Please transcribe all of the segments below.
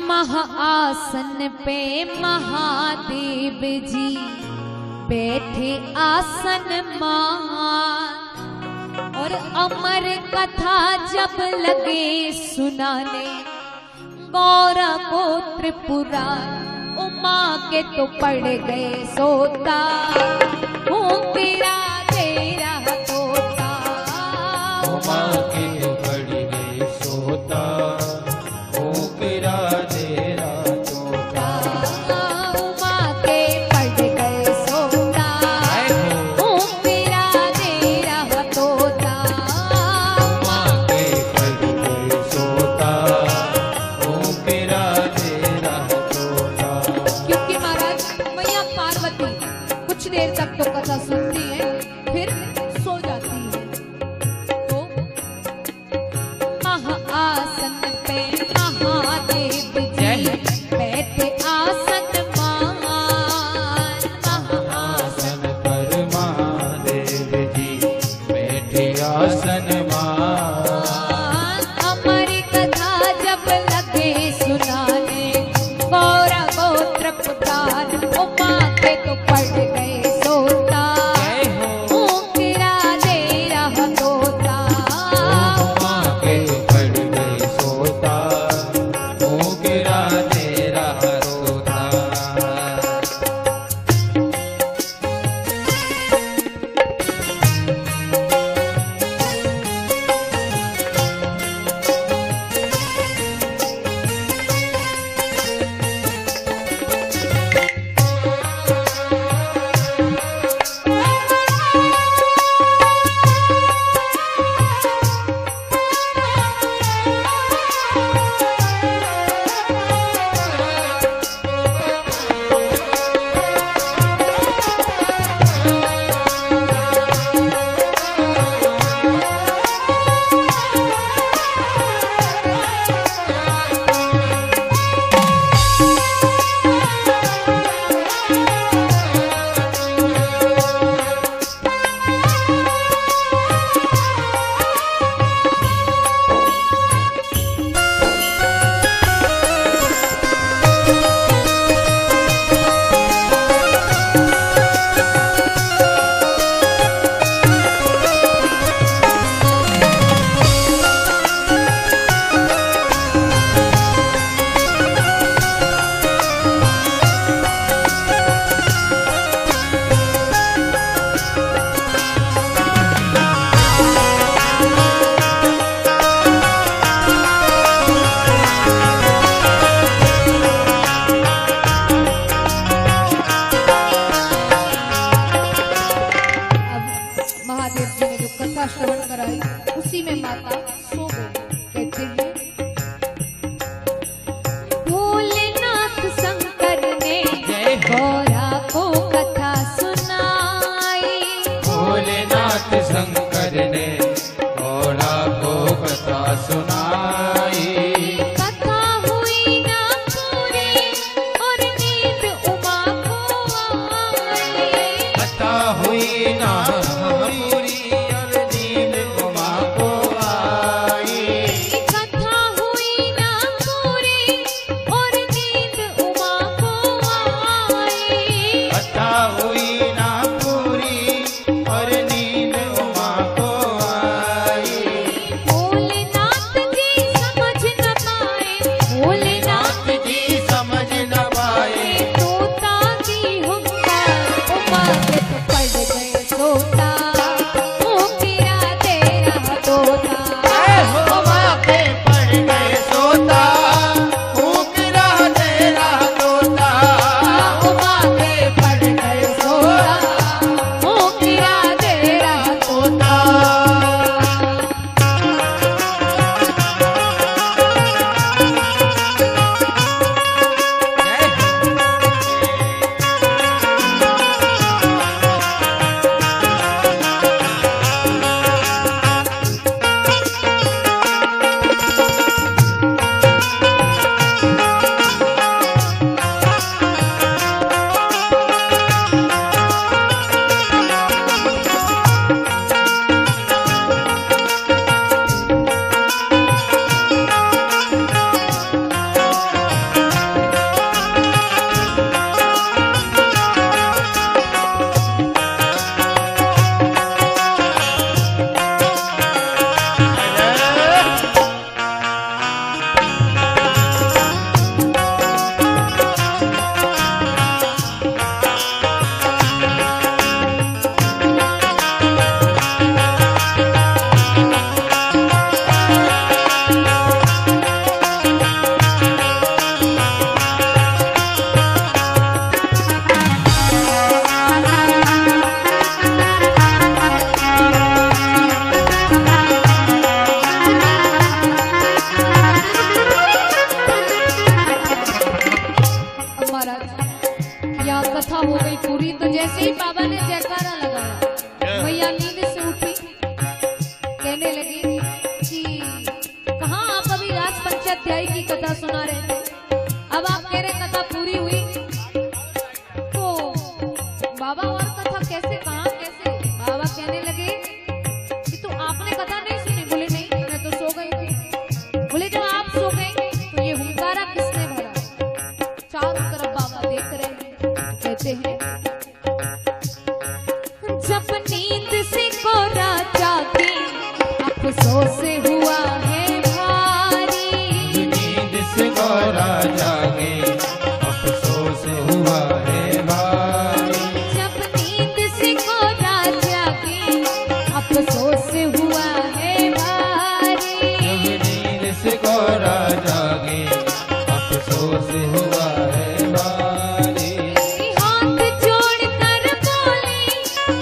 महाआसन पे महादेव जी बैठे आसन मान, और अमर कथा जब लगे सुनाने गौरा गोत्र पुराण, उमा के तो पड़ गए सोता, हूँ तेरा तेरा तोता। उमा के तो पड़ गए सोता, हूँ तेरा तेरा तोता। उमा के पड़ गए सोता, हूँ तेरा तेरा तोता। उमा के पड़ गए सोता, हूँ तेरा तेरा तोता। क्योंकि महाराज मैया पार्वती कुछ देर तक तो कथा सुनती है, फिर सो जाती है। तो महाआसन पे महादेव जी बैठे आसन मान, आसन पर महादेव जी बैठे आसन मान। अमर कथा जब लगे सुनाने गौरा गोत्र पुराण, उमा के तो पड़ गए सोता, हूँ तेरा तेरा तोता। उमा के पड़ गए सोता, हूँ तेरा तेरा पूरी। तो जैसे ही बाबा ने जयकारा लगाया, मैया नींद से उठी, कहने लगी कि कहाँ आप अभी रास पंचाध्यायी की कथा सुना रहे थे, अब आप कह रहे कथा पूरी हुई। तो बाबा और कथा कैसे, कहाँ कैसे? बाबा कहने लगे कि तो आपने कथा नहीं सुनी? बोले नहीं, मैं तो सो गई थी। बोले जब आप सो गई तो ये हुंकारा किसने भरा? चारों तरफ बाबा देख रहे हैं, कहते हैं जब नींद से को राजा की अफसोस हुआ है भारी, नींद से को राजा के अफसोस हुआ है भारी, जब नींद से को राजा की अफसोस हुआ है भारी, जब नींद से को राजा के अफसोस हुआ है भारी। हाथ जोड़कर बोली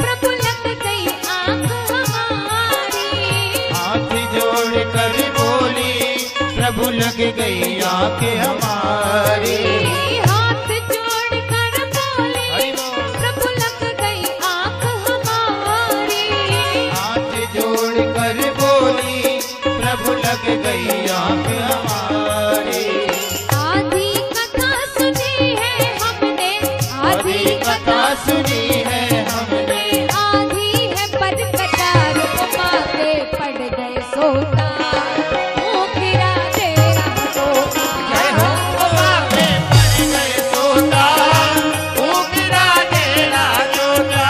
प्रभु लग गई आंख हमारी, हाथ जोड़ कर बोली प्रभु लग गई आंखें हमारी। हाथ जोड़कर बोली हरि बोल। प्रभु लग गई आंख हमारी, हाथ जोड़ कर बोली प्रभु लग गई आंखें हमारी। आधी कथा सुनी है हमने, आधी कथा सुनी है हमने, आधी है पर कटार उपमा के पड़ गए सोता, मुंह गिरा तेरा सोता। जय हो बाबा के पड़ गए सोता, ऊपरा तेरा जोता,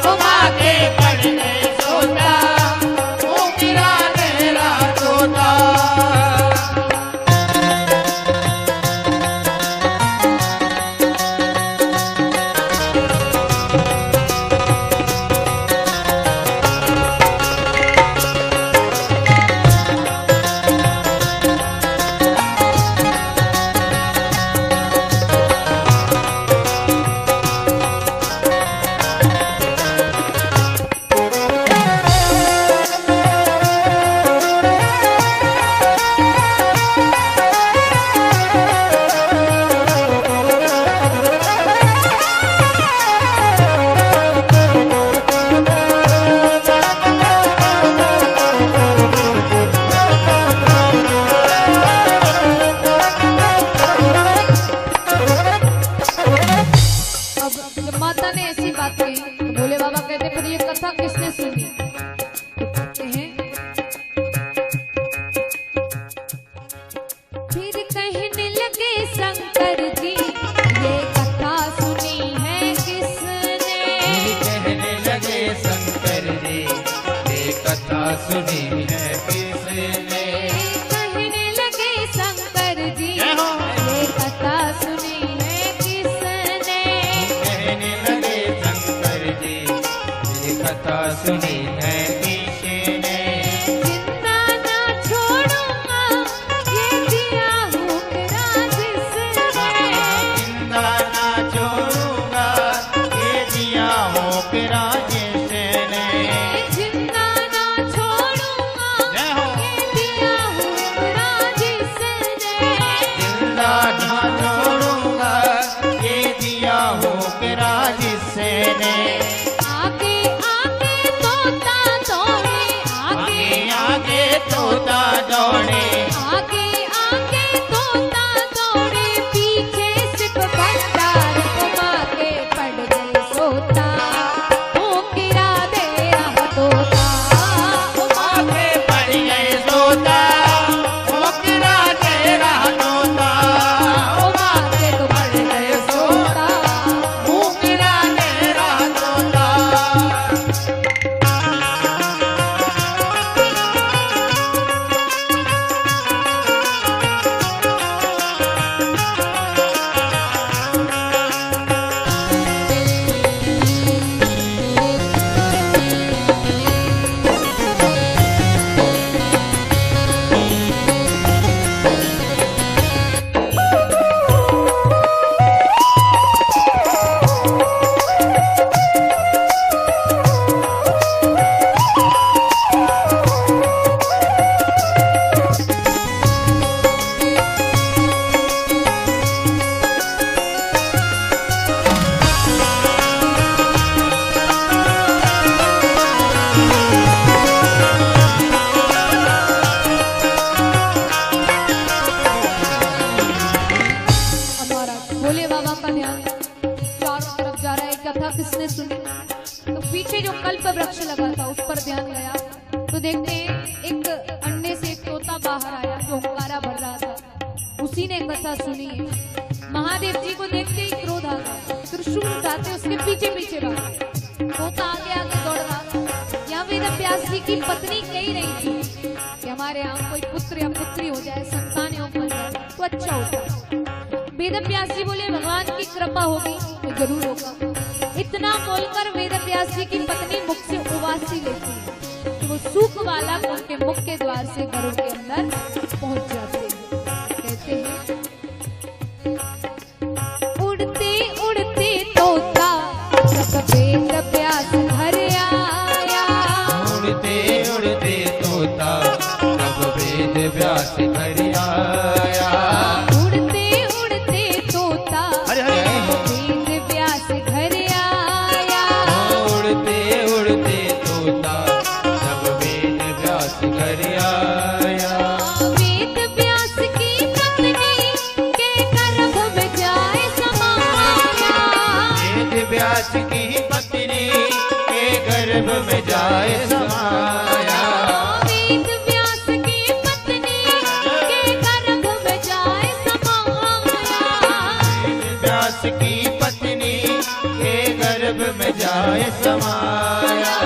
बाबा के पड़ गए सोता, ऊपरा तेरा जोता। अब जब माता ने ऐसी बात कही तो भोले बाबा कहते फिर ये कथा किसने सुनी? तो कहते हैं फिर कहने लगे शंकर जी ये कथा सुनी है किसने? फिर कहने लगे शंकर जी ये कथा सुनी है किसने? कहने लगे शंकर जी जय हो। ये कथा सुनी है किसने? कहने लगे शंकर जी ये कथा सुनी है किसने? जिंदा ना छोड़ूंगा ये दिया हुक्रा जिसने, जिंदा ना छोड़ूंगा ये दिया हो पिरा जिसने, जिंदा ना छोड़ूंगा उसने सुनी तो पीछे जो कल्प वृक्ष लगा था उस पर ध्यान गया तो देखते हैं एक अंडे से एक तोता बाहर आया जो हुंकारा भर रहा था। उसी ने कथा सुनी है। महादेव जी को देखते ही क्रोध आ गया, त्रिशूल उठाते उसके पीछे पीछे भागे। तोता आगे आगे दौड़ रहा था। यहाँ वेदव्यास जी की पत्नी कह रही थी कि हमारे यहाँ कोई पुत्र या पुत्री हो जाए, संतान योग बन जाए तो अच्छा होता। वेदव्यास जी बोले भगवान की कृपा होगी तो जरूर होगा। इतना बोलकर वेदव्यास जी की पत्नी मुख से उवासी लेती है तो वो सूख वाला उनके मुख के द्वार से गरुड़ के अंदर पहुंच जाते हैं। कहते हैं उड़ते उड़ते तोता जब वेदव्यास घर आया। उड़ते उड़ते तोता जब वेदव्यास घर आया। उड़ते उड़ते तोता वेदव्यास घर आया। उड़ते उड़ते तोता जब वेदव्यास घर आया। वेदव्यास की पत्नी के गर्भ में जाए समाया। वेदव्यास की पत्नी के गर्भ में जाए समाया। वेदव्यास की पत्नी के गर्भ में जाए समाया। वेदव्यास की पत्नी के गर्भ में जाए समाया।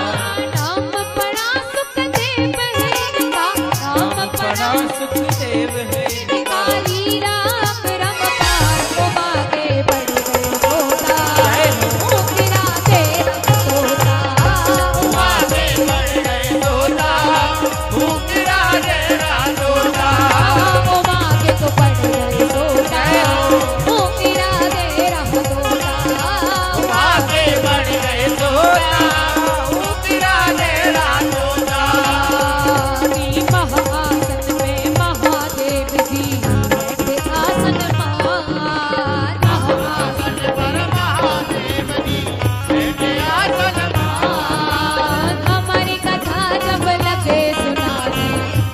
नाम पड़ा सुखदेव है इनका, नाम पड़ा सुखदेव है काली राम रमकार को आगे बढ़ गए तोता। ओ गिरा तेरा तोता। आगे बढ़ गए तोता। भूखरा डेरा तोता। ओ आगे तो बढ़ गए तोता। ओ गिरा तेरा तोता। आगे बढ़ गए तोता। भूखरा डेरा तोता। महाआसन में महादेव जी बैठे आसन मान। आसन पर महादेव जी बैठे आसन मान। हमारी कथा जब लगे सुनाने,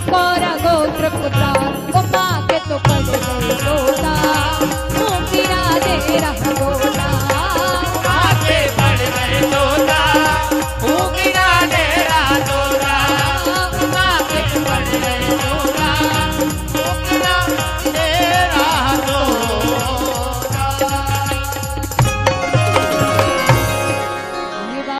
गौरा गोत्र पुत्र को माँ के तो पड़ गए तो